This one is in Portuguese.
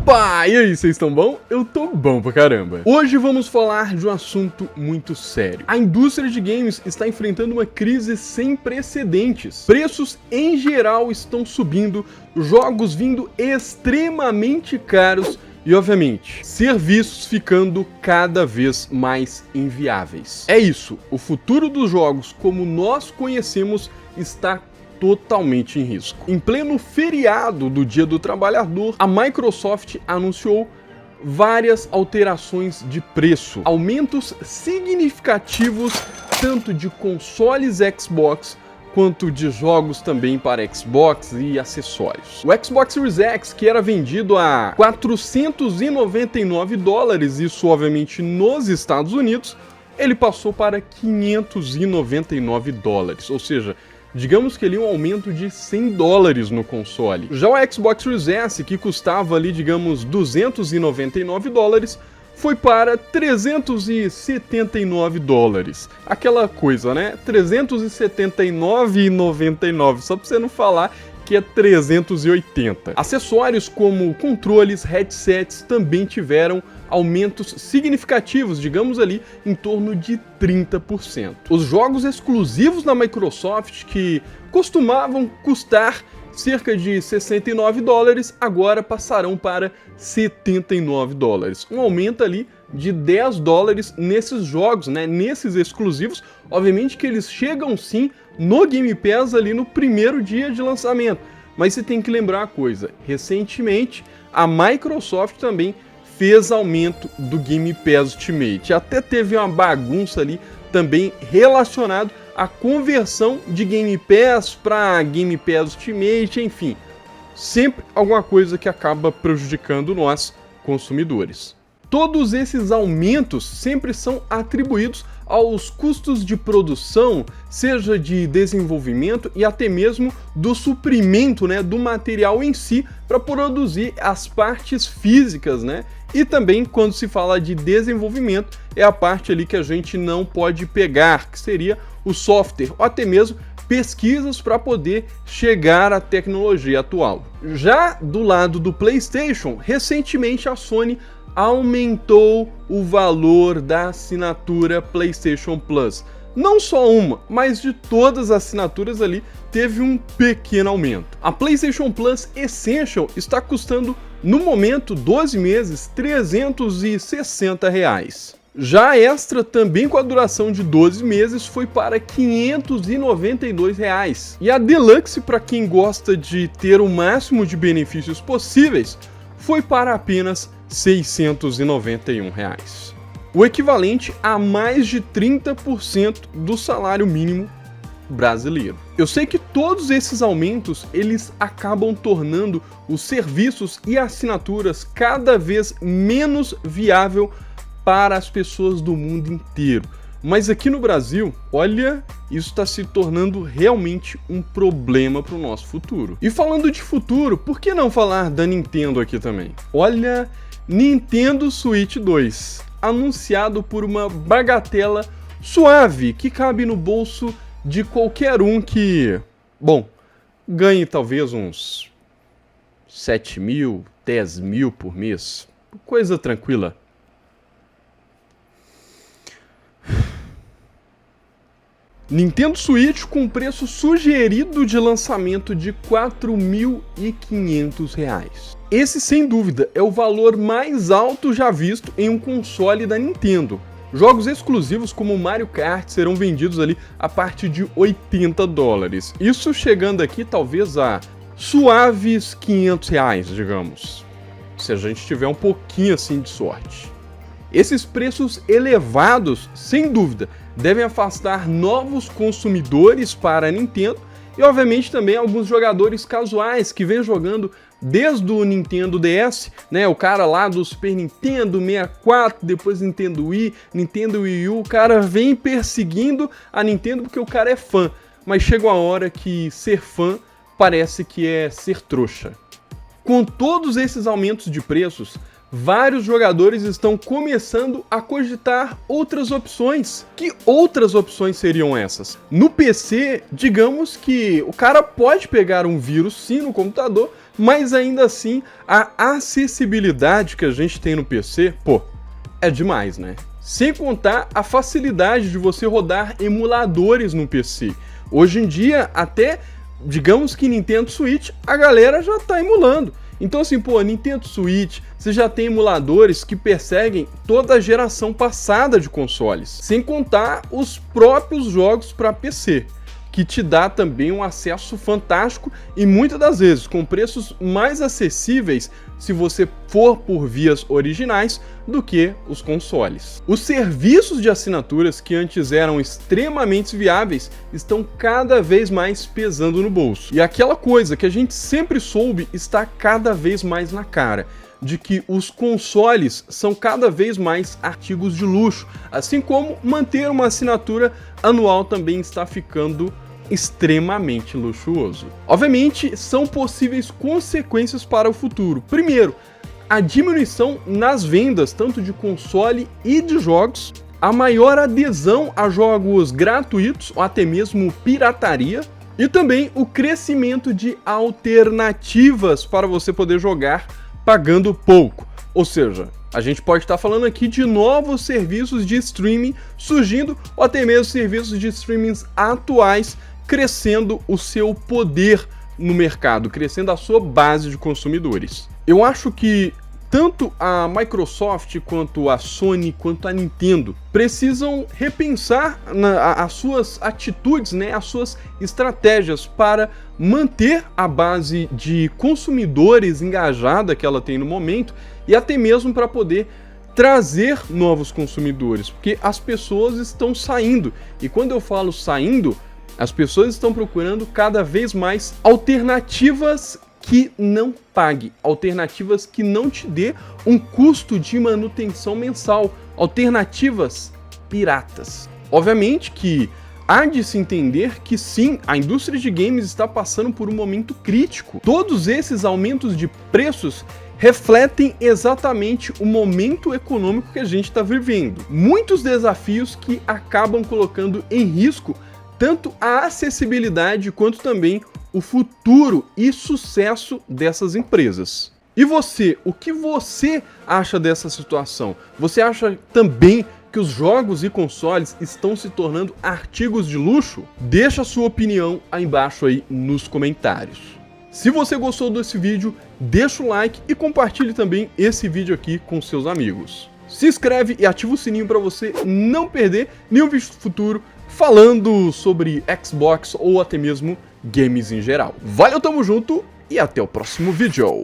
Opa! E aí, vocês estão bom? Eu tô bom pra caramba. Hoje vamos falar de um assunto muito sério. A indústria de games está enfrentando uma crise sem precedentes. Preços em geral estão subindo, jogos vindo extremamente caros e, obviamente, serviços ficando cada vez mais inviáveis. É isso, o futuro dos jogos como nós conhecemos está totalmente em risco. Em pleno feriado do Dia do Trabalhador, a Microsoft anunciou várias alterações de preço, aumentos significativos tanto de consoles Xbox quanto de jogos também para Xbox e acessórios. O Xbox Series X, que era vendido a $499, isso obviamente nos Estados Unidos, ele passou para $599, ou seja, digamos que ali um aumento de $100 no console. Já o Xbox Series S, que custava ali, digamos, $299, foi para $379. Aquela coisa, né? $379,99, só pra você não falar que é 380. Acessórios como controles, headsets também tiveram aumentos significativos, digamos ali, em torno de 30%. Os jogos exclusivos da Microsoft, que costumavam custar cerca de $69, agora passarão para $79. Um aumento ali de $10 nesses jogos, né? Nesses exclusivos. Obviamente que eles chegam sim no Game Pass ali no primeiro dia de lançamento. Mas você tem que lembrar uma coisa, recentemente a Microsoft também fez aumento do Game Pass Ultimate. Até teve uma bagunça ali também relacionado à conversão de Game Pass para Game Pass Ultimate, enfim. Sempre alguma coisa que acaba prejudicando nós, consumidores. Todos esses aumentos sempre são atribuídos aos custos de produção, seja de desenvolvimento e até mesmo do suprimento, né, do material em si para produzir as partes físicas, né? E também quando se fala de desenvolvimento é a parte ali que a gente não pode pegar, que seria o software, ou até mesmo pesquisas para poder chegar à tecnologia atual. Já do lado do PlayStation, recentemente a Sony aumentou o valor da assinatura PlayStation Plus. Não só uma, mas de todas as assinaturas ali teve um pequeno aumento. A PlayStation Plus Essential está custando, no momento, 12 meses, R$360. Já a Extra, também com a duração de 12 meses, foi para R$592. E a Deluxe, para quem gosta de ter o máximo de benefícios possíveis, foi para apenas R$691. O equivalente a mais de 30% do salário mínimo brasileiro. Eu sei que todos esses aumentos, eles acabam tornando os serviços e assinaturas cada vez menos viável para as pessoas do mundo inteiro. Mas aqui no Brasil, olha, isso está se tornando realmente um problema para o nosso futuro. E falando de futuro, por que não falar da Nintendo aqui também? Olha, Nintendo Switch 2, anunciado por uma bagatela suave que cabe no bolso de qualquer um que, bom, ganhe talvez uns 7 mil, 10 mil por mês, coisa tranquila. Nintendo Switch com preço sugerido de lançamento de R$4.500. Esse, sem dúvida, é o valor mais alto já visto em um console da Nintendo. Jogos exclusivos como Mario Kart serão vendidos ali a partir de $80. Isso chegando aqui talvez a suaves R$500, digamos. Se a gente tiver um pouquinho assim de sorte. Esses preços elevados, sem dúvida, devem afastar novos consumidores para a Nintendo e, obviamente, também alguns jogadores casuais que vêm jogando desde o Nintendo DS, né? O cara lá do Super Nintendo 64, depois Nintendo Wii, Nintendo Wii U, o cara vem perseguindo a Nintendo porque o cara é fã, mas chega uma hora que ser fã parece que é ser trouxa. Com todos esses aumentos de preços, vários jogadores estão começando a cogitar outras opções. Que outras opções seriam essas? No PC, digamos que o cara pode pegar um vírus sim no computador, mas ainda assim a acessibilidade que a gente tem no PC, pô, é demais, né? Sem contar a facilidade de você rodar emuladores no PC. Hoje em dia, até, digamos que Nintendo Switch, a galera já tá emulando. Então assim, pô, Nintendo Switch, você já tem emuladores que perseguem toda a geração passada de consoles. Sem contar os próprios jogos para PC, que te dá também um acesso fantástico e muitas das vezes com preços mais acessíveis se você for por vias originais do que os consoles. Os serviços de assinaturas que antes eram extremamente viáveis estão cada vez mais pesando no bolso. E aquela coisa que a gente sempre soube está cada vez mais na cara, de que os consoles são cada vez mais artigos de luxo, assim como manter uma assinatura anual também está ficando extremamente luxuoso. Obviamente, são possíveis consequências para o futuro. Primeiro, a diminuição nas vendas, tanto de console e de jogos, a maior adesão a jogos gratuitos ou até mesmo pirataria, e também o crescimento de alternativas para você poder jogar pagando pouco. Ou seja, a gente pode estar falando aqui de novos serviços de streaming surgindo, ou até mesmo serviços de streaming atuais crescendo o seu poder no mercado, crescendo a sua base de consumidores. Eu acho que tanto a Microsoft, quanto a Sony, quanto a Nintendo precisam repensar as suas atitudes, né, as suas estratégias para manter a base de consumidores engajada que ela tem no momento e até mesmo para poder trazer novos consumidores, porque as pessoas estão saindo, e quando eu falo saindo, as pessoas estão procurando cada vez mais alternativas que não pague, alternativas que não te dê um custo de manutenção mensal, alternativas piratas. Obviamente que há de se entender que sim, a indústria de games está passando por um momento crítico. Todos esses aumentos de preços refletem exatamente o momento econômico que a gente está vivendo. Muitos desafios que acabam colocando em risco tanto a acessibilidade quanto também o futuro e sucesso dessas empresas. E você, o que você acha dessa situação? Você acha também que os jogos e consoles estão se tornando artigos de luxo? Deixa a sua opinião aí embaixo aí nos comentários. Se você gostou desse vídeo, deixa o like e compartilhe também esse vídeo aqui com seus amigos. Se inscreve e ativa o sininho para você não perder nenhum vídeo futuro falando sobre Xbox ou até mesmo games em geral. Valeu, tamo junto e até o próximo vídeo!